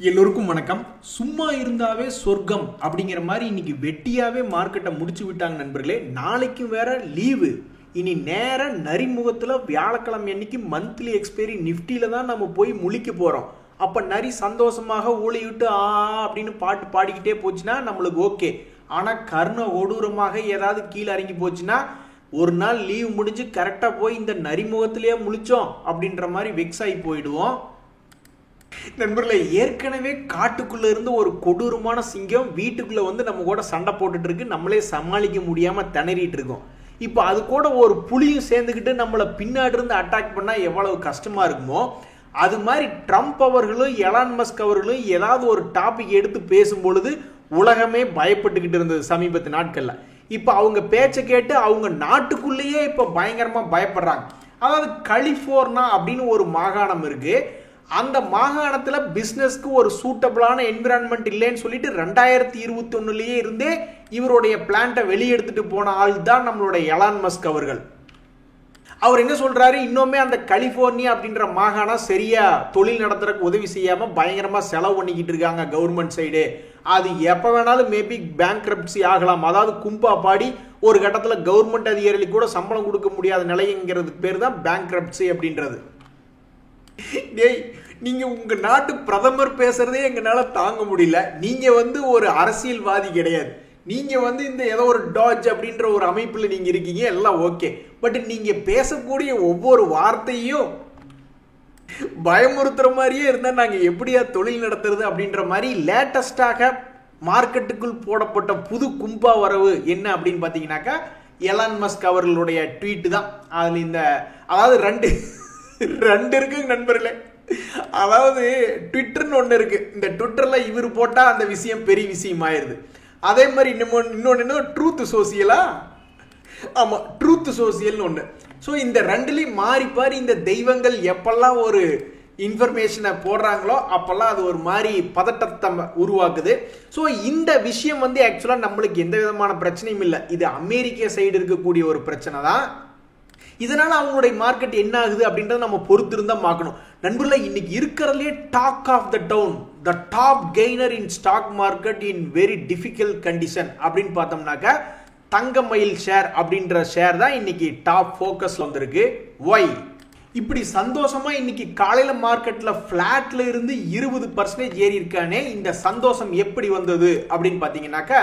எல்லோருக்கும் வணக்கம். சும்மா இருந்தாவே சொர்க்கம் அப்படிங்கிற மாதிரி இன்னைக்கு வெட்டியாவே மார்க்கெட்டை முடிச்சு விட்டாங்க நண்பர்களே. நாளைக்கும் வேற லீவு. இனி நேர நரிமுகத்துல வியாழக்கிழமை அன்னைக்கு மந்த்லி எக்ஸ்பைரி நிஃப்டியில தான் நம்ம போய் முழிக்க போறோம். அப்ப நரி சந்தோஷமாக ஊழிவிட்டு அப்படின்னு பாட்டு பாடிக்கிட்டே போச்சுன்னா நம்மளுக்கு ஓகே. ஆனா கர்ண கொடூரமாக ஏதாவது கீழே இறங்கி போச்சுன்னா ஒரு நாள் லீவ் முடிஞ்சு கரெக்டா போய் இந்த நரிமுகத்திலேயே முழிச்சோம் அப்படின்ற மாதிரி வெக்ஸ் ஆகி போயிடுவோம். நண்பர்களே, ஏற்கனவே காட்டுக்குள்ள இருந்து ஒரு கொடூரமான சிங்கம் வீட்டுக்குள்ள வந்து நம்ம கூட சண்டை போட்டுட்டு இருக்கு. நம்மளே சமாளிக்க முடியாம திணறிட்டு இருக்கோம். இப்போ அது கூட ஒரு புலியும் சேர்ந்துக்கிட்டு நம்மளை பின்னாடி இருந்து அட்டாக் பண்ணா எவ்வளவு கஷ்டமா இருக்குமோ, அது மாதிரி ட்ரம்ப் அவர்களும் எலான் மஸ்க் அவர்களும் ஏதாவது ஒரு டாபிக் எடுத்து பேசும் பொழுது உலகமே பயப்பட்டுக்கிட்டு இருந்தது சமீபத்து நாட்கள்ல. இப்போ அவங்க பேச்சை கேட்டு அவங்க நாட்டுக்குள்ளேயே இப்போ பயங்கரமா பயப்படுறாங்க. அதாவது கலிபோர்னியா அப்படின்னு ஒரு மாகாணம் இருக்கு. அந்த மாகாணத்துல பிசினஸ்க்கு ஒரு சூட்டபிளான என்விரான்மெண்ட் இல்லைன்னு சொல்லிட்டு 2021 இருந்தே இவருடைய பிளான்ட்டை வெளியெடுத்துட்டு போன ஆள் தான் நம்மளுடைய எலான் மஸ்க் அவர்கள். அவர் என்ன சொல்றாரு, இன்னுமே அந்த கலிபோர்னியா அப்படின்ற மாகாணம் சரியா தொழில் நடத்துறதுக்கு உதவி செய்யாம பயங்கரமா செலவு பண்ணிக்கிட்டு இருக்காங்க கவர்மெண்ட் சைடு. அது எப்ப வேணாலும் மேபி பேங்க்ரப்சி ஆகலாம். அதாவது கும்பா பாடி ஒரு கட்டத்துல கவர்மெண்ட் அதிகாரிகளுக்கு கூட சம்பளம் கொடுக்க முடியாத நிலைங்கிறதுக்கு பேர் தான் பேங்க்ரப்சி அப்படின்றது. நீங்க உங்க நாட்டு பிரதமர் பேசுறதே எங்களால தாங்க முடியல. நீங்க வந்து ஒரு அரசியல்வாதி கிடையாது. நீங்க வந்து இந்த ஏதோ ஒரு டாஜ் அப்படின்ற ஒரு அமைப்புல நீங்க இருக்கீங்க, எல்லாம் ஓகே. பட் நீங்க பேசக்கூடிய ஒவ்வொரு வார்த்தையும் பயமுறுத்துற மாதிரியே இருந்தா நாங்க எப்படியா தொழில் நடத்துறது அப்படின்ற மாதிரி லேட்டஸ்டாக மார்க்கெட்டுக்குள் போடப்பட்ட புது கும்பா வரவு என்ன அப்படின்னு பாத்தீங்கன்னாக்கா எலான் மஸ்க் அவர்களுடைய ட்வீட் தான். அதுல இந்த அதாவது ரெண்டு இருக்குங்க நண்பர்களே. அதாவது ட்விட்டர்னு ஒன்று இருக்கு. இந்த ட்விட்டர்ல இவர் போட்டா அந்த விஷயம் பெரிய விஷயம் ஆயிருது. அதே மாதிரி இன்னொன்னு ட்ரூத் சோசியலா, ஆமா ட்ரூத் சோசியல்னு ஒன்று. ஸோ இந்த ரெண்டுலையும் மாறி பாரி இந்த தெய்வங்கள் எப்பெல்லாம் ஒரு இன்ஃபர்மேஷனை போடுறாங்களோ அப்பெல்லாம் அது ஒரு மாதிரி பதட்டத்தை உருவாக்குது. ஸோ இந்த விஷயம் வந்து ஆக்சுவலாக நம்மளுக்கு எந்த விதமான பிரச்சனையும் இல்லை. இது அமெரிக்க சைடு இருக்கக்கூடிய ஒரு பிரச்சனை தான். இதனால அவங்களுடைய மார்க்கெட் என்ன ஆகுது அப்படின்றத நம்ம பொறுத்து இருந்தா பார்க்கணும். நண்பர்களே, இன்னைக்கு இருக்கிறதுலே talk of the town, the top gainer in stock market in very difficult condition அப்படின்னு பார்த்தோம்னாக்க தங்கமயில் ஷேர் அப்படின்ற ஷேர் தான் இன்னைக்கு டாப் ஃபோக்கஸ்ல வந்திருக்கு. ஒய் இப்படி சந்தோஷமா இன்னைக்கு காலையில மார்க்கெட்ல பிளாட்ல இருந்து 20% ஏறி இருக்கானே, இந்த சந்தோஷம் எப்படி வந்தது அப்படின்னு பாத்தீங்கன்னாக்கா,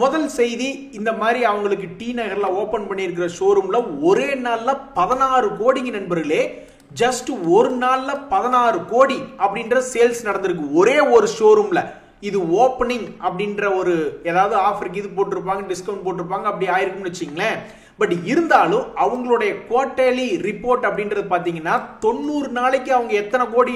முதல் செய்தி, இந்த மாதிரி அவங்களுக்கு டி நகர்ல ஓபன் பண்ணியிருக்கிற ஷோரூம்ல ஒரே நாள்ல 16 கோடிங்க நண்பர்களே. ஜஸ்ட் ஒரு நாள்ல 16 கோடி அப்படின்ற சேல்ஸ் நடந்திருக்கு ஒரே ஒரு ஷோரூம்ல. இது ஓப்பனிங் அப்படின்ற ஒரு ஏதாவது ஆஃபருக்கு இது போட்டிருப்பாங்க, டிஸ்கவுண்ட் போட்டிருப்பாங்க, அப்படி ஆயிருக்கும்னு வச்சுங்களேன். பட் இருந்தாலும் அவங்களுடைய குவார்டர்லி ரிப்போர்ட் அப்படின்றது பாத்தீங்கன்னா 90 நாளைக்கு அவங்க எத்தனை கோடி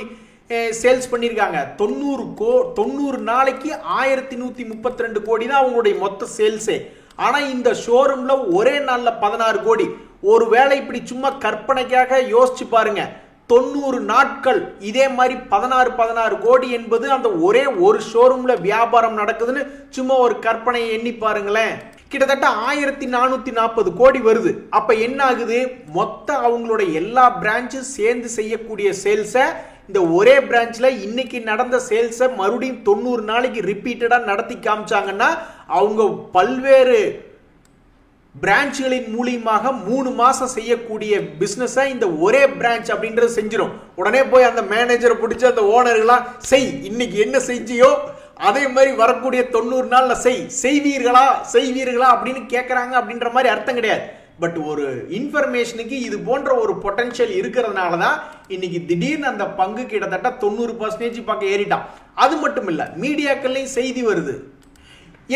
சேல்ஸ் பண்ணிருக்காங்க. 90 நாளைக்கு 1132 கோடி தான் அவங்களுடைய மொத்த சேல்ஸே. ஆனா இந்த ஷோரூம்ல ஒரே நாள்ல 16 கோடி. ஒருவேளை இப்படி சும்மா கற்பனைக்காக யோசிச்சு பாருங்க, 90 நாட்கள் இதே மாதிரி 16 கோடி என்பது அந்த ஒரே ஒரு ஷோரூம்ல வியாபாரம் நடக்குதுன்னு சும்மா ஒரு கற்பனையை எண்ணி பாருங்களேன். கிட்டத்தட்ட 1440 கோடி வருது. அப்ப என்ன ஆகுது, மொத்த அவங்களோட எல்லா பிரான்ச்சும் சேர்ந்து செய்யக்கூடிய சேல்ஸை இந்த ஒரே பிரான்ச்ல இன்னைக்கு நடந்த சேல்ஸை மறுபடியும் 90 நாளைக்கு ரிப்பீட்டடா நடத்தி காமிச்சாங்கன்னா அவங்க பல்வேறு பிரான்ச்களின் மூலியமாக 3 மாசம் செய்யக்கூடிய பிசினஸ் இந்த ஒரே பிரான்ச் அப்படின்றது செஞ்சிடும். உடனே போய் அந்த மேனேஜரை பிடிச்சி அந்த ஓனர்களா செய், இன்னைக்கு என்ன செஞ்சியோ அதே மாதிரி வரக்கூடிய 90 நாள்ல செய்வீர்களா அப்படின்னு கேட்கறாங்க அப்படின்ற மாதிரி அர்த்தம் கிடையாது. பட் ஒரு இன்ஃபர்மேஷனுக்கு இது போன்ற ஒரு பொட்டன்ஷியல் இருக்கிறதுனால தான் இன்னைக்கு திடீர்னு அந்த பங்கு கிட்டத்தட்ட 90% பக்கம் ஏறிட்டான். அது மட்டும் இல்ல, மீடியாக்கள்லையும் செய்தி வருது.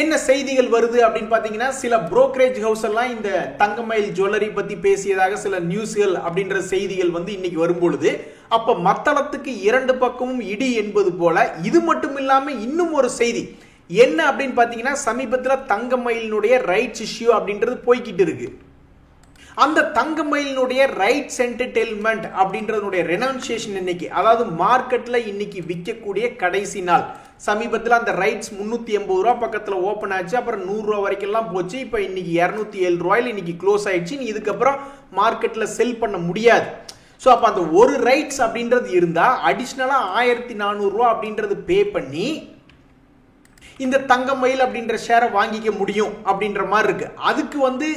என்ன செய்திகள் வருது அப்படின்னு பாத்தீங்கன்னா, சில புரோக்கரேஜ் ஹவுஸ் எல்லாம் இந்த தங்கமயில் ஜுவல்லரி பத்தி பேசியதாக சில நியூஸ்கள் அப்படின்ற செய்திகள் வந்து இன்னைக்கு வரும்பொழுது, அப்ப மத்தளத்துக்கு 2 பக்கமும் இடி என்பது போல இது மட்டும் இல்லாம இன்னும் ஒரு செய்தி என்ன அப்படின்னு பாத்தீங்கன்னா, சமீபத்தில் தங்கமயிலினுடைய ரைட்ஸ் இஷ்யூ அப்படின்றது போய்கிட்டு இருக்கு. அந்த தங்கமயிலினுடைய ரைட்ஸ் என்டர்டெயின்மெண்ட் அப்படின்றதுடைய ரெனவுன்சியேஷன் இன்னைக்கு, அதாவது மார்க்கெட்ல இன்னைக்கு விற்கக்கூடிய கடைசி நாள். சமீபத்தில் அந்த ரைட்ஸ் 380 ரூபா பக்கத்துல ஓபன் ஆச்சு, அப்புறம் 100 ரூபா வரைக்கும் எல்லாம் போச்சு. இப்ப இன்னைக்கு 207 ரூபாயில் இன்னைக்கு க்ளோஸ் ஆயிடுச்சு. இதுக்கப்புறம் மார்க்கெட்ல செல் பண்ண முடியாது. ஸோ அப்போ அந்த ஒரு ரைட்ஸ் அப்படின்றது இருந்தால் அடிஷ்னலாக 1400 ரூபா அப்படின்றது பே பண்ணி இந்த தங்கமயில் அப்படின்ற ஷேரை வாங்கிக்க முடியும் அப்படின்ற மாதிரி இருக்கு. அதுக்கு வந்து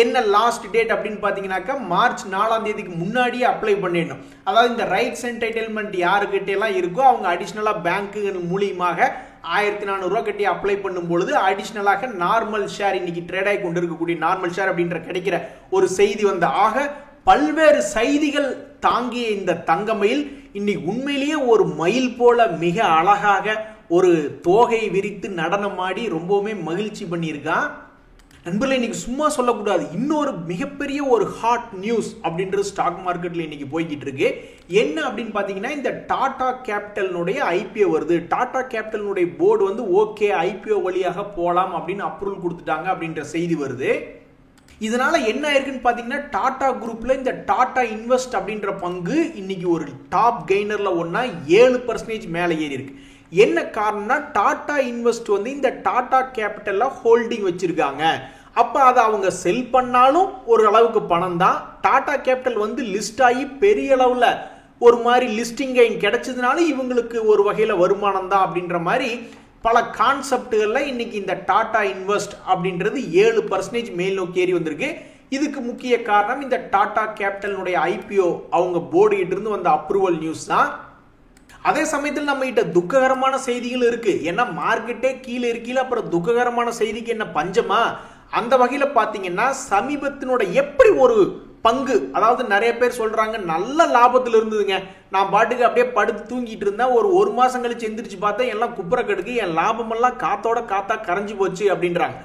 என்ன லாஸ்ட் டேட் அப்படின்னு பார்த்தீங்கன்னாக்கா மார்ச் 4ஆம் தேதிக்கு முன்னாடியே அப்ளை பண்ணிடணும். அதாவது இந்த ரைட்ஸ் அண்ட் டைட்டில்மெண்ட் யாருக்கிட்ட எல்லாம் இருக்கோ அவங்க அடிஷ்னலாக பேங்க்குகள் மூலியமாக 1400 ரூபா கட்டி அப்ளை பண்ணும் பொழுது அடிஷ்னலாக நார்மல் ஷேர் இன்னைக்கு ட்ரேட் ஆகி கொண்டு இருக்கக்கூடிய நார்மல் ஷேர் அப்படின்ற கிடைக்கிற ஒரு செய்தி வந்து ஆக பல்வேறு செய்திகள் தாங்கிய இந்த தங்கமயில் இன்னைக்கு உண்மையிலேயே ஒரு மயில் போல மிக அழகாக ஒரு தோகை விரித்து நடனமாடி ரொம்பவுமே மகிழ்ச்சி பண்ணியிருக்கான். நண்பர்களே, இன்னைக்கு சும்மா சொல்லக்கூடாது, இன்னொரு மிகப்பெரிய ஒரு ஹாட் நியூஸ் அப்படின்றது ஸ்டாக் மார்க்கெட்ல இன்னைக்கு போய்கிட்டு இருக்கு. என்ன அப்படின்னு பாத்தீங்கன்னா, இந்த டாடா கேபிட்டலினுடைய ஐபிஓ வருது. டாடா கேபிட்டலினுடைய போர்டு வந்து ஓகே ஐபிஓ வழியாக போலாம் அப்படின்னு அப்ரூவல் கொடுத்துட்டாங்க அப்படின்ற செய்தி வருது. இதனால என்ன ஆயிருக்குன்னு பாத்தீங்கன்னா, டாடா குரூப்ல இந்த டாடா இன்வெஸ்ட் அப்படின்ற பங்கு இன்னைக்கு ஒரு டாப் கெய்னர்ல ஒன்னா 7% மேல ஏறி இருக்கு. என்ன காரணம்னா, டாடா இன்வெஸ்ட் வந்து இந்த டாடா கேபிட்டல்ல ஹோல்டிங் வச்சிருக்காங்க. அப்ப அதை அவங்க செல் பண்ணாலும் ஒரு அளவுக்கு பணம் தான். டாடா கேபிட்டல் வந்து லிஸ்ட் ஆகி பெரிய அளவுல ஒரு மாதிரி லிஸ்டிங் கெயின் கிடைச்சதுனால இவங்களுக்கு ஒரு வகையில வருமானம் தான் அப்படின்ற மாதிரி பல கான்செப்டுகள்ல இன்னைக்கு இந்த டாடா இன்வெஸ்ட் அப்படின்றது 7% மேல் நோக்கி ஏறி வந்திருக்கு. இதுக்கு முக்கிய காரணம் இந்த டாடா கேபிட்டலுடைய ஐபிஓ அவங்க போர்டு கிட்ட இருந்து வந்த அப்ரூவல் நியூஸ் தான். அதே சமயத்தில் நம்ம கிட்ட துக்ககரமான செய்திகள் இருக்கு. ஏன்னா மார்க்கெட்டே கீழே இருக்கீல, அப்புறம் துக்ககரமான செய்திக்கு என்ன பஞ்சமா? அந்த வகையில பாத்தீங்கன்னா சமீபத்தினோட எப்படி ஒரு பங்கு, அதாவது நிறைய பேர் சொல்றாங்க நல்ல லாபத்தில் இருந்ததுங்க, நான் பாட்டுக்கு அப்படியே படுத்து தூங்கிட்டு இருந்தேன், ஒரு மாசம் கழிச்சு எந்திரிச்சு பார்த்தா எல்லாம் குப்புற கெடுக்கு, என் லாபம் எல்லாம் காத்தோட காத்தா கரைஞ்சு போச்சு அப்படின்றாங்க.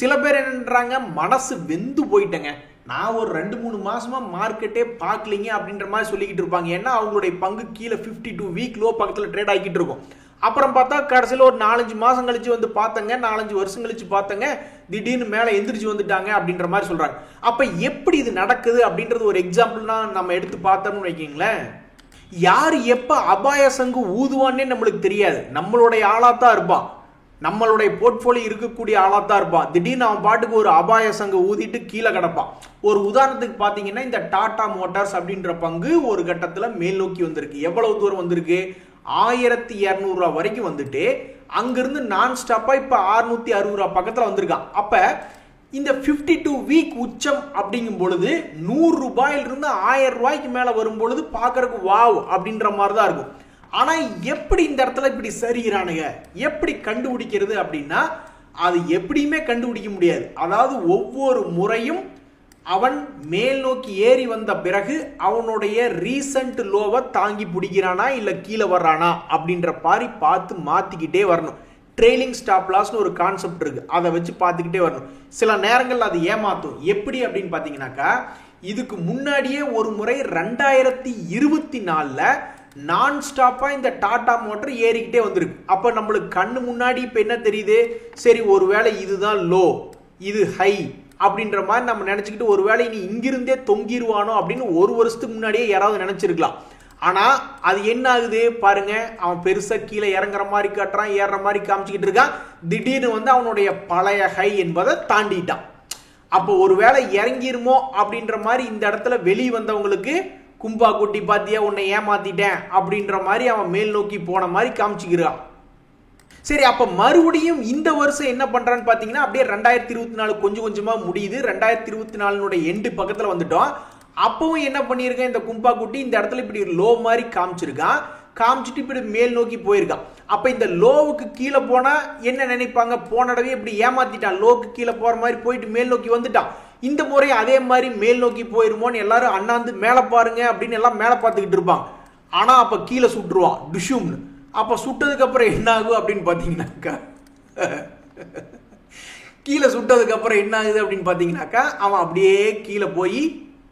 சில பேர் என்னன்றாங்க, மனசு வெந்து போயிட்டேங்க, நான் ஒரு 2-3 மாசமா மார்க்கெட்டே பார்க்கலீங்க அப்படின்ற மாதிரி சொல்லிக்கிட்டு இருப்பாங்க. ஏன்னா அவங்களுடைய பங்கு கீழே 52 வீக் லோ பக்கத்தில் ட்ரேட் ஆகிட்டு இருக்கும். அப்புறம் பார்த்தா கடைசியில் ஒரு 4-5 மாசம் கழிச்சு வந்து பார்த்தங்க, 4-5 வருஷம் கழிச்சு பார்த்தங்க, திடீர்னு மேலே எந்திரிச்சு வந்துட்டாங்க அப்படின்ற மாதிரி சொல்றாங்க. அப்ப எப்படி இது நடக்குது அப்படின்றது ஒரு எக்ஸாம்பிள்னா நம்ம எடுத்து பார்த்தோம்னு வைக்கிங்களேன். யார் எப்ப அபாய சங்கு ஊதுவான்னே நம்மளுக்கு தெரியாது. நம்மளுடைய ஆளாத்தான் இருப்பான், நம்மளுடைய போர்ட்போலியோ இருக்கக்கூடிய ஆளாத்தான் இருப்பான். திடீர்னு அவன் பாட்டுக்கு ஒரு அபாய சங்க ஊதிட்டு கீழே கிடப்பான். ஒரு உதாரணத்துக்கு பாத்தீங்கன்னா, இந்த டாடா மோட்டார்ஸ் அப்படின்ற பங்கு ஒரு கட்டத்துல மேல் நோக்கி வந்திருக்கு. எவ்வளவு தூரம் வந்திருக்கு? 1200 ரூபா வரைக்கும் வந்துட்டு அங்கிருந்து நான் ஸ்டாப்பா இப்ப 660 ரூபா பக்கத்துல வந்திருக்கான். அப்ப இந்த 52 வீக் உச்சம் அப்படிங்கும் பொழுது 100 ரூபாயிலிருந்து 1000 ரூபாய்க்கு மேல வரும் பொழுது பாக்குறதுக்கு வாவ் அப்படின்ற மாதிரி தான் இருக்கும். ஆனா எப்படி இந்த இடத்துல இப்படி சரிகிறானுங்க, எப்படி கண்டுபிடிக்கிறது அப்படின்னா, அது எப்படியுமே கண்டுபிடிக்க முடியாது. அதாவது ஒவ்வொரு முறையும் அவன் மேல் நோக்கி ஏறி வந்த பிறகு அவனுடைய ரீசன்ட் லோவை தாங்கி பிடிக்கிறானா இல்ல கீழே வர்றானா அப்படின்ற பாரி பார்த்து மாத்திக்கிட்டே வரணும். ட்ரெயிலிங் ஸ்டாப் லாஸ்னு ஒரு கான்செப்ட் இருக்கு, அதை வச்சு பார்த்துக்கிட்டே வரணும். சில நேரங்கள் அது ஏமாத்தும். எப்படி அப்படின்னு பாத்தீங்கன்னாக்கா, இதுக்கு முன்னாடியே ஒரு முறை 2024ல நான் ஸ்டாப்பா இந்த டாடா மோட்டர் ஏறிக்கிட்டே வந்திருக்கு. அப்ப நம்மளுக்கு கண்ணு முன்னாடி இப்ப என்ன தெரியுது? சரி, ஒருவேளை இதுதான் லோ, இது ஹை அப்படின்ற மாதிரி நம்ம நினைச்சுக்கிட்டு ஒருவேளை நீ இங்கிருந்தே தொங்கிடுவானோ அப்படின்னு ஒரு வருஷத்துக்கு முன்னாடியே யாராவது நினைச்சிருக்கலாம். ஆனா அது என்ன ஆகுது பாருங்க, அவன் பெருசா கீழே இறங்குற மாதிரி காட்டுறான், ஏறுற மாதிரி காமிச்சுக்கிட்டு இருக்கான். திடீர்னு வந்து அவனுடைய பழைய ஹை என்பதை தாண்டிட்டான். அப்போ ஒருவேளை இறங்கிருமோ அப்படின்ற மாதிரி இந்த இடத்துல வெளியே வந்தவங்களுக்கு கும்பா குட்டி பாத்தியா உன்னை ஏமாத்திட்டேன் அப்படின்ற மாதிரி அவன் மேல் நோக்கி போன மாதிரி காமிச்சுக்கிறான். சரி, அப்ப மறுபடியும் இந்த வருஷம் என்ன பண்றான்னு பாத்தீங்கன்னா, அப்படியே 2024 கொஞ்சம் கொஞ்சமா முடியுது. 2024 எண்டு பக்கத்துல வந்துட்டோம். அப்பவும் என்ன பண்ணிருக்கேன், இந்த கும்பா குட்டி இந்த இடத்துல இப்படி லோ மாதிரி காமிச்சிருக்கான். காமிச்சிட்டு இப்படி மேல் நோக்கி போயிருக்கான். அப்ப இந்த லோவுக்கு கீழே போனா என்ன நினைப்பாங்க, போன தடவை இப்படி ஏமாத்திட்டான், லோவுக்கு கீழே போற மாதிரி போயிட்டு மேல் நோக்கி வந்துட்டான், இந்த முறை அதே மாதிரி மேல் நோக்கி போயிருமோன்னு எல்லாரும் அண்ணாந்து மேல பாருங்க அப்படின்னு எல்லாம் மேல பார்த்துக்கிட்டு இருப்பாங்க. ஆனா அப்ப கீழே சுட்டுருவான் டிஷும்னு. அப்ப சுட்டதுக்கு அப்புறம் என்ன ஆகும் அப்படின்னு பாத்தீங்கன்னாக்கா, கீழே சுட்டதுக்கு அப்புறம் என்ன ஆகுது அப்படின்னு பாத்தீங்கன்னாக்கா, அவன் அப்படியே கீழே போய்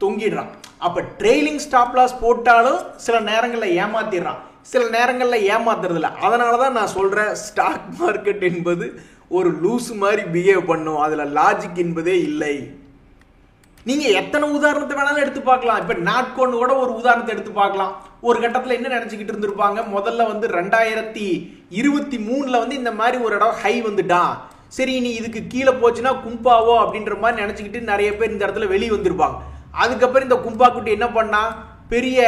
தொங்கிடுறான். அப்ப ட்ரெயிலிங் ஸ்டாப் லாஸ் போட்டாலும் சில நேரங்கள்ல ஏமாத்திடுறான், சில நேரங்கள்ல ஏமாத்துறது இல்லை. அதனாலதான் நான் சொல்றேன், ஸ்டாக் மார்க்கெட் என்பது ஒரு லூஸ் மாதிரி பிஹேவ் பண்ணும், அதுல லாஜிக் என்பதே இல்லை. நீங்க எத்தனை உதாரணத்தை வேணாலும் எடுத்து பார்க்கலாம். இப்ப நாட்கோன் கூட ஒரு உதாரணத்தை எடுத்து பார்க்கலாம். ஒரு கட்டத்துல என்ன நினைச்சுக்கிட்டு இருந்திருப்பாங்க, முதல்ல வந்து 2023ல வந்து இந்த மாதிரி ஒரு இடம் ஹை வந்துட்டான், சரி நீ இதுக்கு கீழே போச்சுன்னா கும்பாவோ அப்படின்ற மாதிரி நினைச்சுக்கிட்டு நிறைய பேர் இந்த இடத்துல வெளியே வந்திருப்பாங்க. அதுக்கப்புறம் இந்த கும்பா குட்டி என்ன பண்ணா, பெரிய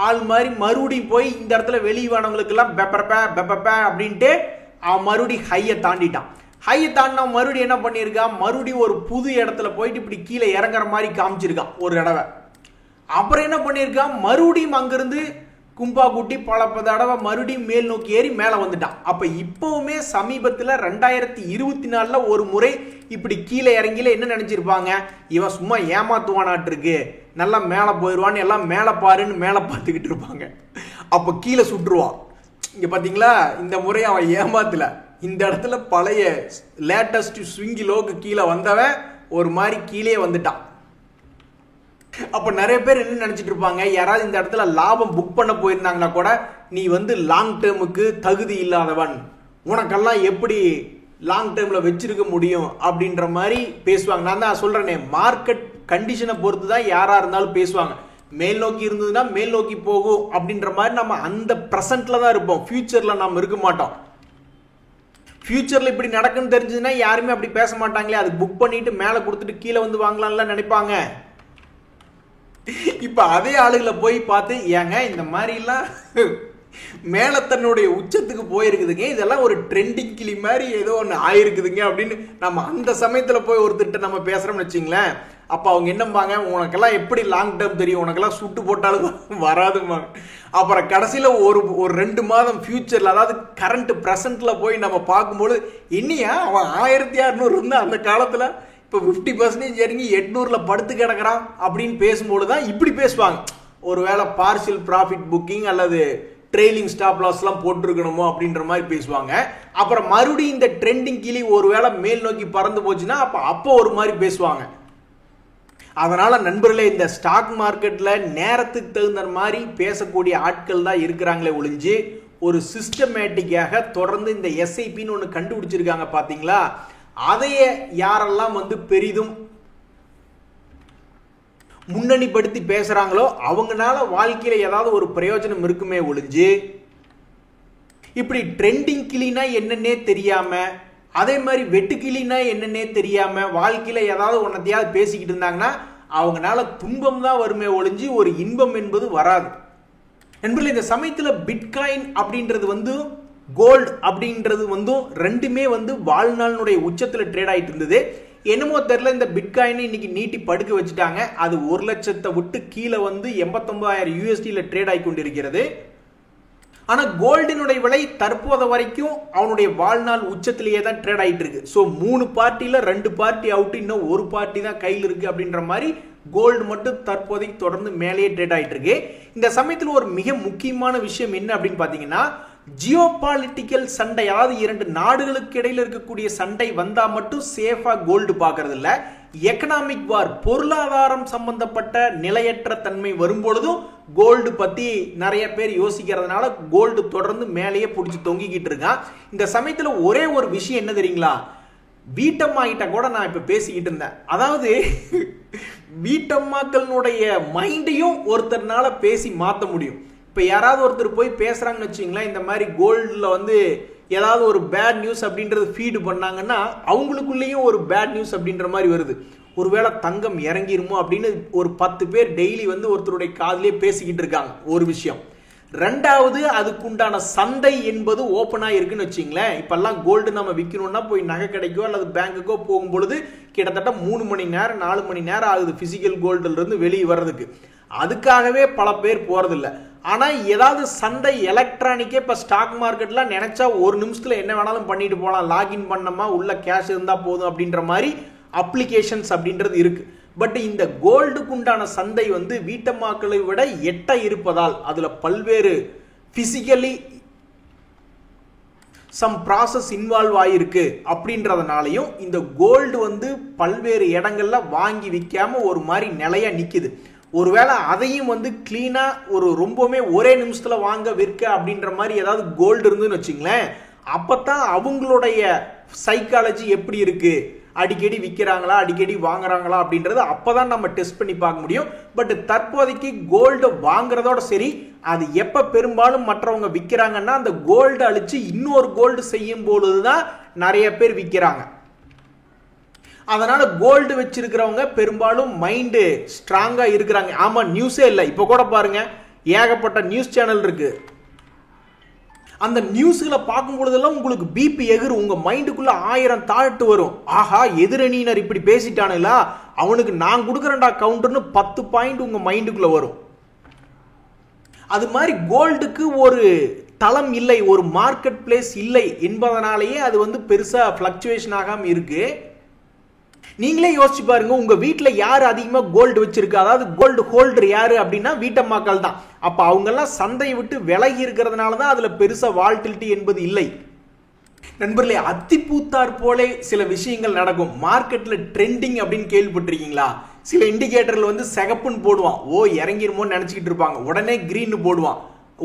ஆள் மாதிரி மறுபடியும் போய் இந்த இடத்துல வெளியானவங்களுக்கு எல்லாம் பெப்ப அப்படின்ட்டு அவன் மறுபடியும் ஹையை தாண்டிட்டான். ஹையை தாண்டினா மறுபடியும் என்ன பண்ணியிருக்கான், மறுபடியும் ஒரு புது இடத்துல போயிட்டு இப்படி கீழே இறங்குற மாதிரி காமிச்சிருக்கான் ஒரு தடவை. அப்புறம் என்ன பண்ணியிருக்கான், மறுபடியும் அங்கிருந்து கும்பா கூட்டி பல தடவை மறுபடியும் மேல் நோக்கி ஏறி மேலே வந்துட்டான். அப்போ இப்போவுமே சமீபத்தில் 2024 ஒரு முறை இப்படி கீழே இறங்கில என்ன நினைச்சிருப்பாங்க, இவன் சும்மா ஏமாத்துவானாட்டு இருக்கு, நல்லா மேலே போயிடுவான்னு எல்லாம் மேலே பாருன்னு மேலே பார்த்துக்கிட்டு இருப்பாங்க. அப்போ கீழே சுட்டுருவான். இங்கே பார்த்தீங்களா, இந்த முறை அவன் ஏமாத்தல. இந்த இடத்துல பழைய லேட்டஸ்ட் ஸ்விங்கி லோக்கு கீழே வந்தவன் ஒரு மாதிரி கீழே வந்துட்டான். அப்போ நிறைய பேர் என்ன நினைச்சிட்டு இருப்பாங்க, யாராவது இந்த இடத்துல லாபம் புக் பண்ண போயிருந்தாங்கன்னா கூட நீ லாங் டேர்முக்கு தகுதி இல்லாதவன், உனக்கெல்லாம் எப்படி லாங் டேர்ம்ல வச்சிருக்க முடியும் அப்படின்ற மாதிரி பேசுவாங்க. நான் தான் சொல்றேனே, மார்க்கெட் கண்டிஷனை பொறுத்து தான் யாரா இருந்தாலும் பேசுவாங்க. மேல் நோக்கி இருந்ததுன்னா மேல் நோக்கி போகும் அப்படின்ற மாதிரி நம்ம அந்த பிரசன்ட்ல தான் இருப்போம். ஃபியூச்சர்ல நம்ம இருக்க மாட்டோம். ஃபியூச்சர்ல இப்படி நடக்குன்னு தெரிஞ்சதுன்னா யாருமே அப்படி பேச மாட்டாங்களே, அது புக் பண்ணிட்டு மேலே கொடுத்துட்டு கீழே வந்து வாங்கலாம்லாம் நினைப்பாங்க. இப்ப அதே ஆளுகளை போய் பார்த்து, ஏங்க இந்த மாதிரி எல்லாம் மேல தன்னுடைய உச்சத்துக்கு போயிருக்குதுங்க, இதெல்லாம் ஒரு ட்ரெண்டிங் கிளி மாதிரி ஏதோ ஒன்று ஆயிருக்குதுங்க அப்படின்னு நம்ம அந்த சமயத்துல போய் ஒருத்தர் நம்ம பேசுறோம்னு வச்சுங்களேன். அப்ப அவங்க என்னம்பாங்க, உனக்கெல்லாம் எப்படி லாங் டேர்ம் தெரியும், உனக்கெல்லாம் சுட்டு போட்டாலும் வராதுமா. அப்புறம் கடைசியில ஒரு 2 மாதம் ஃபியூச்சர்ல, அதாவது கரண்ட் பிரசன்ட்ல போய் நம்ம பார்க்கும்போது, என்னையா அவன் 1600 இருந்தா அந்த காலத்துல இப்போ 50% இறங்கி 800ல் படுத்து கிடக்கிறான் அப்படின்னு பேசும்போது தான் இப்படி பேசுவாங்க. ஒருவேளை பார்ஷியல் ப்ராஃபிட் புக்கிங் அல்லது ட்ரெயிலிங் ஸ்டாப் லாஸ்லாம் போட்டிருக்கணுமோ அப்படின்ற மாதிரி பேசுவாங்க. அப்புறம் மறுபடியும் இந்த ட்ரெண்டிங் கிளி ஒருவேளை மேல் நோக்கி பறந்து போச்சுன்னா அப்போ ஒரு மாதிரி பேசுவாங்க. அதனால நண்பர்களே, இந்த ஸ்டாக் மார்க்கெட்ல நேரத்துக்கு தகுந்த மாதிரி பேசக்கூடிய ஆட்கள் தான் இருக்கிறாங்களே ஒழிஞ்சு, ஒரு சிஸ்டமேட்டிக்காக தொடர்ந்து இந்த எஸ்ஐபின்னு ஒன்று கண்டுபிடிச்சிருக்காங்க பாத்தீங்களா, அதைய யாரெல்லாம் பெரிதும் முன்னணிப்படுத்தி பேசுறாங்களோ அவங்கனால வாழ்க்கையில ஏதாவது ஒரு பிரயோஜனம் இருக்குமே ஒழிஞ்சு, இப்படி ட்ரெண்டிங் கிளினா என்னன்னே தெரியாம, அதே மாதிரி வெட்டு கிளினா என்னன்னே தெரியாம வாழ்க்கையில ஏதாவது ஒன்னத்தையாவது பேசிக்கிட்டு இருந்தாங்கன்னா அவங்கனால துன்பம் தான் வருமே ஒழிஞ்சு ஒரு இன்பம் என்பது வராது. நண்பர்களே, இந்த சமயத்துல பிட்காயின் அப்படின்றது கோல்டு அப்படின்றது ரெண்டுமே வாழ்நாளுடைய உச்சத்துல ட்ரேட் ஆயிட்டு இருந்தது. என்னமோ தெரியல, இந்த பிட்காயின் இன்னைக்கு நீட்டி படுக்க வச்சுட்டாங்க. அது 1 லட்சத்தை விட்டு கீழே 89,000 USDல ட்ரேட் ஆகி கொண்டிருக்கிறது. ஆனா கோல்டினுடைய விலை தற்போது வரைக்கும் அவனுடைய வாழ்நாள் உச்சத்திலேயே தான் ட்ரேட் ஆயிட்டு இருக்கு. ஸோ 3 பார்ட்டியில 2 பார்ட்டி அவுட், இன்னும் 1 பார்ட்டி தான் கையில் இருக்கு அப்படின்ற மாதிரி கோல்டு மட்டும் தற்போதைக்கு தொடர்ந்து மேலேயே ட்ரேட் ஆயிட்டு இருக்கு. இந்த சமயத்தில் ஒரு மிக முக்கியமான விஷயம் என்ன அப்படின்னு பாத்தீங்கன்னா, ஜியோ பாலிட்டிக்கல் சண்டை, அதாவது 2 நாடுகளுக்கு இடையில இருக்கக்கூடிய சண்டை வந்தா மட்டும் சேஃபா கோல்டு பாக்குறது இல்ல. எக்கனாமிக் வார், பொருளாதாரம் சம்பந்தப்பட்ட நிலையற்ற தன்மை வரும்பொழுதும் கோல்டு பத்தி நிறைய பேர் யோசிக்கிறதுனால கோல்டு தொடர்ந்து மேலேயே பிடிச்சி தொங்கிக்கிட்டு இருக்கான். இந்த சமயத்துல ஒரே ஒரு விஷயம் என்ன தெரியுங்களா, வீட்டம்மா கிட்ட கூட நான் இப்ப பேசிக்கிட்டு இருந்தேன். அதாவது வீட்டம்மாக்களுடைய மைண்டையும் ஒருத்தர்னால பேசி மாத்த முடியும். இப்ப யாராவது ஒருத்தர் போய் பேசுறாங்கன்னு வச்சுங்களேன், இந்த மாதிரி கோல்டுல ஏதாவது ஒரு பேட் நியூஸ் அப்படின்றது ஃபீடு பண்ணாங்கன்னா அவங்களுக்குள்ளேயும் ஒரு பேட் நியூஸ் அப்படின்ற மாதிரி வருது. ஒருவேளை தங்கம் இறங்கிருமோ அப்படின்னு ஒரு 10 பேர் டெய்லி ஒருத்தருடைய காதிலே பேசிக்கிட்டு இருக்காங்க ஒரு விஷயம். 2வது, அதுக்குண்டான சந்தை என்பது ஓப்பனா இருக்குன்னு வச்சுங்களேன். இப்பெல்லாம் கோல்டு நம்ம விற்கணும்னா போய் நகை கடைக்கோ அல்லது பேங்குக்கோ போகும் பொழுது கிட்டத்தட்ட 3 மணி நேரம் 4 மணி நேரம் ஆகுது பிசிக்கல் கோல்டுல இருந்து வெளியே வர்றதுக்கு. அதுக்காகவே பல பேர் போறதில்லை. ஆனா ஏதாவது சந்தை எலக்ட்ரானிக்கே இப்ப ஸ்டாக் மார்க்கெட்ல நினைச்சா 1 நிமிஷத்துல என்ன வேணாலும் பண்ணிட்டு போகலாம், லாகின் பண்ணமா உள்ள கேஷ் இருந்தா போதும் அப்படின்ற மாதிரி அப்ளிகேஷன்ஸ் அப்படின்றது இருக்கு. பட் இந்த கோல்டுக்கு உண்டான சந்தை வீட்டம்மாக்களை விட எட்ட இருப்பதால் அதுல பல்வேறு பிசிக்கலி சம் ப்ராசஸ் இன்வால்வ் ஆயிருக்கு அப்படின்றதுனாலையும் இந்த கோல்டு பல்வேறு இடங்கள்ல வாங்கி விற்காம ஒரு மாதிரி நிலையா நிக்குது. ஒருவேளை அதையும் கிளீனா ரொம்பவுமே ஒரே நிமிஷத்துல வாங்க விற்க அப்படின்ற மாதிரி ஏதாவது கோல்டு இருந்துன்னு வச்சுங்களேன், அப்பதான் அவங்களுடைய சைக்காலஜி எப்படி இருக்கு, அடிக்கடி விற்கிறாங்களா அடிக்கடி வாங்குறாங்களா அப்படின்றது அப்பதான் நம்ம டெஸ்ட் பண்ணி பார்க்க முடியும். பட் தற்போதைக்கு கோல்டு வாங்குறதோட சரி, அது எப்ப பெரும்பாலும் மற்றவங்க விற்கிறாங்கன்னா அந்த கோல்டு அழிச்சு இன்னொரு கோல்டு செய்யும் பொழுதுதான் நிறைய பேர் விற்கிறாங்க. அதனால கோல்டு வச்சிருக்கிறவங்க பெரும்பாலும் மைண்டு ஸ்ட்ராங்கா இருக்கிறாங்க. ஆமா, நியூஸே இல்லை. இப்போ கூட பாருங்க, ஏகப்பட்ட நியூஸ் சேனல் இருக்கு. அந்த நியூஸ்களை பார்க்கும் பொழுதெல்லாம் உங்களுக்கு பிபி எகிரு, உங்க மைண்டுக்குள்ள 1000 தாட்டு வரும். ஆஹா, எதிரணியினர் இப்படி பேசிட்டானுங்களா, அவனுக்கு நான் கொடுக்குறேன்டா கவுண்டர்னு 10 பாயிண்ட் உங்க மைண்டுக்குள்ள வரும். அது மாதிரி கோல்டுக்கு ஒரு தளம் இல்லை, ஒரு மார்க்கெட் பிளேஸ் இல்லை என்பதனாலேயே அது வந்து பெருசா பிளக்சுவேஷன் ஆகாம இருக்கு. நீங்களே யோசிச்சு பாருங்க, உங்க வீட்டுல யாரு அதிகமா கோல்டு வச்சிருக்கு, அதாவது கோல்டு ஹோல்டர் யாரு அப்படின்னா வீட்டம்மாக்கள் தான். அப்ப அவங்க எல்லாம் சந்தையை விட்டு விலகி இருக்கிறதுனாலதான் அதுல பெருசா வால்டிலிட்டி என்பது இல்லை. நண்பர்களே, அத்திப்பூத்தார் போல சில விஷயங்கள் நடக்கும். மார்க்கெட்ல ட்ரெண்டிங் அப்படின்னு கேள்விப்பட்டிருக்கீங்களா? சில இண்டிகேட்டர்ல வந்து சிகப்புன்னு போடுவான், ஓ இறங்கிருமோன்னு நினைச்சுக்கிட்டு இருப்பாங்க, உடனே கிரீன் போடுவான்.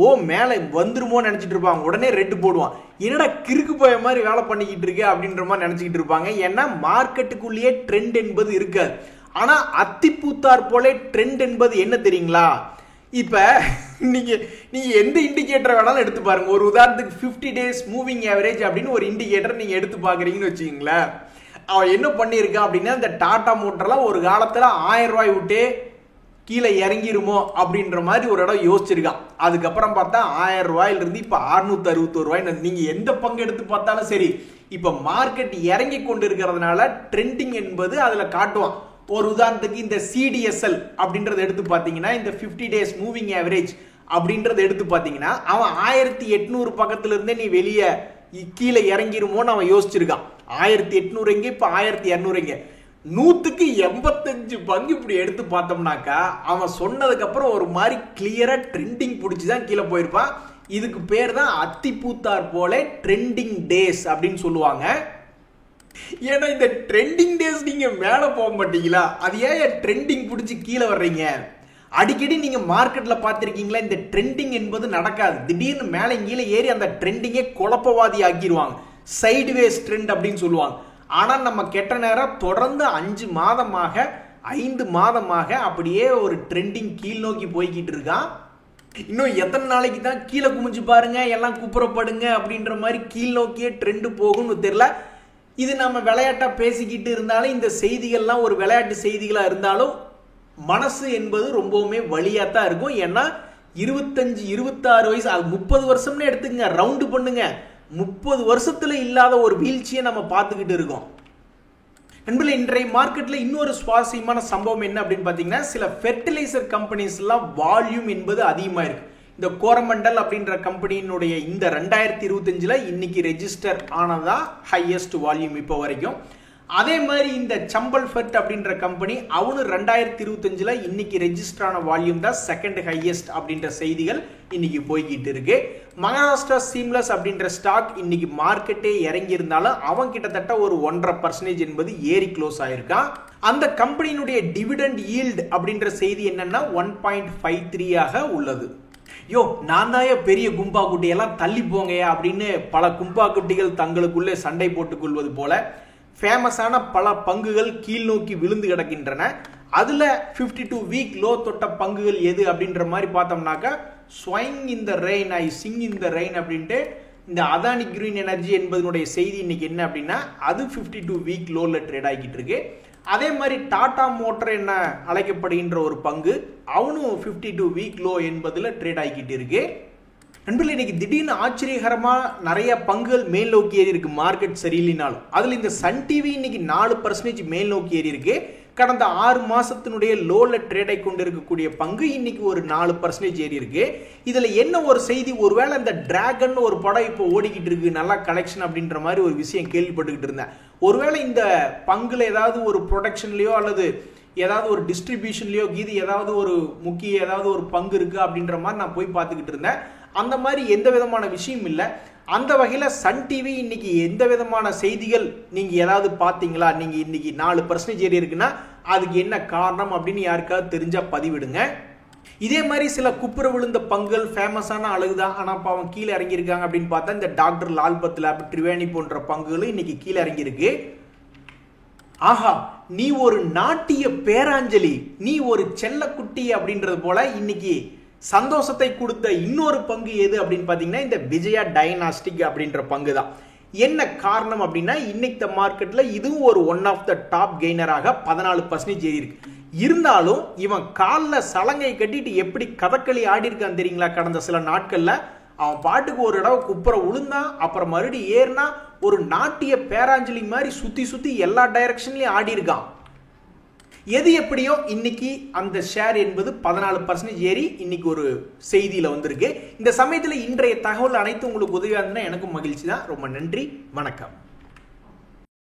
ஓ மேலே வந்துருமோ நினைச்சிட்டு இருப்பாங்க, உடனே ரெட் போடுவான். என்னடா கிறுக்கு போய மாதிரி வேலை பண்ணிக்கிட்டு இருக்கு அப்படின்ற மாதிரி நினைச்சுக்கிட்டு இருப்பாங்க. ஏன்னா மார்க்கெட்டுக்குள்ளேயே ட்ரெண்ட் என்பது இருக்காது. ஆனா அத்திப்பூத்தார் போல ட்ரெண்ட் என்பது என்ன தெரியுங்களா? இப்ப நீங்க எந்த இண்டிகேட்டர் வேணாலும் எடுத்து பாருங்க. ஒரு உதாரணத்துக்கு 50 days மூவிங் ஆவரேஜ் அப்படின்னு ஒரு இண்டிகேட்டர் நீங்க எடுத்து பாக்குறீங்கன்னு வச்சுக்கீங்களேன். அவன் என்ன பண்ணியிருக்கான் அப்படின்னா, இந்த டாடா மோட்டர்லாம் ஒரு காலத்துல 1000 ரூபாய் விட்டு கீழே இறங்கிருமோ அப்படின்ற மாதிரி ஒரு இடம் யோசிச்சிருக்கான். அதுக்கப்புறம் பார்த்தா 1000 ரூபாயிலிருந்து இப்ப 661 ரூபாய். நீங்க எந்த பங்கு எடுத்து பார்த்தாலும் சரி, இப்ப மார்க்கெட் இறங்கி கொண்டு இருக்கிறதுனால ட்ரெண்டிங் என்பது அதுல காட்டுவான். ஒரு உதாரணத்துக்கு இந்த சிடிஎஸ்எல் அப்படின்றத எடுத்து பார்த்தீங்கன்னா, இந்த 50 days மூவிங் ஆவரேஜ் அப்படின்றத எடுத்து பார்த்தீங்கன்னா, அவன் 1800 பக்கத்துல இருந்தே நீ வெளியே கீழே இறங்கிருமோன்னு அவன் யோசிச்சிருக்கான். 1800 எங்க, இப்ப 1200 எங்க, 100க்கு 85 பங்கு இப்படி எடுத்து பார்த்தோம்னாக்கா அவன் சொன்னதுக்கு அப்புறம் ஒரு மாதிரி கிளியரா ட்ரெண்டிங் பிடிச்சிதான் கீழே போயிருப்பான். இதுக்கு பேர் தான் அத்திப்பூத்தார் போல ட்ரெண்டிங் டேஸ் அப்படின்னு சொல்லுவாங்க. ஏன்னா இந்த ட்ரெண்டிங் டேஸ் நீங்க மேல போக மாட்டீங்களா? அது ஏன் ட்ரெண்டிங் பிடிச்சி கீழே வர்றீங்க? அடிக்கடி நீங்க மார்க்கெட்ல பார்த்திருக்கீங்களா? இந்த ட்ரெண்டிங் என்பது நடக்காது. திடீர்னு மேலே கீழே ஏறி அந்த ட்ரெண்டிங்கே குழப்பவாதி ஆக்கிடுவாங்க. சைடுவேஸ் ட்ரெண்ட் அப்படின்னு சொல்லுவாங்க. ஆனா நம்ம கெட்ட நேரம் தொடர்ந்து 5 மாதமாக 5 மாதமாக அப்படியே ஒரு ட்ரெண்டிங் கீழ் நோக்கி போய்கிட்டு இருக்கான். இன்னும் எத்தனை நாளைக்கு தான் கீழே குமிஞ்சு பாருங்க, எல்லாம் குப்புறப்படுங்க அப்படின்ற மாதிரி கீழ் நோக்கியே ட்ரெண்ட் போகும்னு தெரியல. இது நம்ம விளையாட்டா பேசிக்கிட்டு இருந்தாலும், இந்த செய்திகள்லாம் ஒரு விளையாட்டு செய்திகளா இருந்தாலும் மனசு என்பது ரொம்பவுமே வலியாத்தான் இருக்கும். ஏன்னா 25 26 வயசு, 30 வருஷம்னு எடுத்துங்க, ரவுண்டு பண்ணுங்க, 30 வருஷத்துல இல்லாத ஒரு வீழ்ச்சியை நம்ம பார்த்துக்கிட்டு இருக்கோம். நண்பர்களே, இன்றைய மார்க்கெட்ல இன்னொரு சுவாரஸ்யமான சம்பவம் என்ன அப்படின்னு பாத்தீங்கன்னா, சில ஃபெர்டிலைசர் கம்பெனிஸ் எல்லாம் வால்யூம் என்பது அதிகமா இருக்கு. இந்த கோரமண்டல் அப்படின்ற கம்பெனியினுடைய இந்த 2025ல இன்னைக்கு ரெஜிஸ்டர் ஆனதா ஹையஸ்ட் வால்யூம் இப்போ வரைக்கும். அதே மாதிரி இந்த சம்பல் ஃபெர்ட் அப்படின்ற கம்பெனி அவனு 2025ல இன்னைக்கு ரெஜிஸ்டர் ஆன வால்யூம் தான் செகண்ட் ஹையஸ்ட் அப்படின்ற செய்திகள் இன்னைக்கு போய்கிட்டு இருக்கு. மகாராஷ்டிரா சீம்லஸ் அப்படின்ற ஸ்டாக் இன்னைக்கு மார்க்கெட்டே இறங்கி இருந்தாலும் அவன் கிட்டத்தட்ட ஒரு 1.5% என்பது ஏறி க்ளோஸ் ஆயிருக்கான். அந்த கம்பெனியினுடைய டிவிடெண்ட் ஈல்ட் அப்படின்ற செய்தி என்னன்னா 1.53 ஆக உள்ளது. யோ, நான் தாய பெரிய கும்பா குட்டியெல்லாம் தள்ளி போங்கயா அப்படின்னு பல கும்பா குட்டிகள் தங்களுக்குள்ளே சண்டை போட்டுக் கொள்வது போல ஃபேமஸான பல பங்குகள் கீழ் நோக்கி விழுந்து கிடக்கின்றன. அதுல 52 வீக் லோ தொட்ட பங்குகள் எது அப்படின்ற மாதிரி பார்த்தோம்னாக்கா, ஸ்வைங் இன் த ரெயின், ஐ சிங் இன் த ரெயின் அப்படின்ட்டு இந்த அதானி கிரீன் எனர்ஜி என்பதனுடைய செய்தி இன்னைக்கு என்ன அப்படின்னா, அது 52 வீக் லோல ட்ரேட் ஆகிட்டு இருக்கு. அதே மாதிரி டாடா மோட்டர் என்ன அழைக்கப்படுகின்ற ஒரு பங்கு அவனும் 52 வீக் லோ என்பதுல ட்ரேட் ஆகிட்டு இருக்கு. நண்பர்களே, இன்னைக்கு திடீர்னு ஆச்சரியகரமா நிறைய பங்குகள் மேல் நோக்கி ஏறி இருக்கு. மார்க்கெட் சரியில்லைனாலும் அதுல இந்த சன் டிவி இன்னைக்கு 4% மேல் நோக்கி ஏறி இருக்கு. கடந்த 6 மாசத்தினுடைய லோல ட்ரேட் ஆகி கொண்டு இருக்கக்கூடிய பங்கு இன்னைக்கு ஒரு 4% ஏறி இருக்கு. இதுல என்ன ஒரு செய்தி, ஒருவேளை இந்த டிராகன் ஒரு படம் இப்போ ஓடிக்கிட்டு இருக்கு, நல்லா கலெக்ஷன் அப்படின்ற மாதிரி ஒரு விஷயம் கேள்விப்பட்டுக்கிட்டு இருந்தேன். ஒருவேளை இந்த பங்குல ஏதாவது ஒரு ப்ரொடக்ஷன்லயோ அல்லது ஏதாவது ஒரு டிஸ்ட்ரிபியூஷன்லயோ இது ஏதாவது ஒரு முக்கிய ஏதாவது ஒரு பங்கு இருக்கு அப்படின்ற மாதிரி நான் போய் பார்த்துக்கிட்டு இருந்தேன். அந்த மாதிரி எந்த விதமான விஷயம் இல்லை. அந்த வகையில சன் டிவி இன்னைக்கு எந்த விதமான செய்திகள் நீங்க ஏதாவது பாத்தீங்களா? நீங்க இன்னைக்கு 4% ஏறி இருக்குன்னா அதுக்கு என்ன காரணம் அப்படின்னு யாருக்காவது தெரிஞ்சா பதிவிடுங்க. இதே மாதிரி சில குப்புற விழுந்த பங்குகள் ஃபேமஸான அழகுதான், ஆனா பாவம் கீழே இறங்கியிருக்காங்க அப்படின்னு பார்த்தா இந்த டாக்டர் லால் பத் லேப், ட்ரிவேணி போன்ற பங்குகளும் இன்னைக்கு கீழே இறங்கியிருக்கு. ஆஹா, நீ ஒரு நாட்டிய பேராஞ்சலி, நீ ஒரு செல்லக்குட்டி அப்படின்றது போல இன்னைக்கு சந்தோஷத்தை கொடுத்த இன்னொரு பங்கு எது அப்படின்னு பாத்தீங்கன்னா இந்த விஜயா டைனாஸ்டிக் அப்படின்ற பங்கு தான். என்ன காரணம் அப்படின்னா இன்னைக்கு மார்க்கெட்ல இதுவும் ஒரு ஒன் ஆஃப் த டாப் கெய்னராக 14% ஏறி இருக்கு. இருந்தாலும் இவன் காலில் சலங்கை கட்டிட்டு எப்படி கதக்களி ஆடி இருக்கான் தெரியுங்களா? கடந்த சில நாட்கள்ல அவன் பாட்டுக்கு ஒரு இடம் குப்புற உளுந்தான், அப்புறம் மறுபடியும் ஏறினா ஒரு நாட்டிய பேராஞ்சலி மாதிரி சுத்தி சுத்தி எல்லா டைரக்ஷன்லயும் ஆடி இருக்கான். எது எப்படியோ இன்னைக்கு அந்த ஷேர் என்பது 14% ஏறி இன்னைக்கு ஒரு செய்தியில வந்திருக்கு. இந்த சமயத்தில் இன்றைய தகவல் அனைத்து உங்களுக்கு உதவியா இருந்தா எனக்கும் மகிழ்ச்சி தான். ரொம்ப நன்றி, வணக்கம்.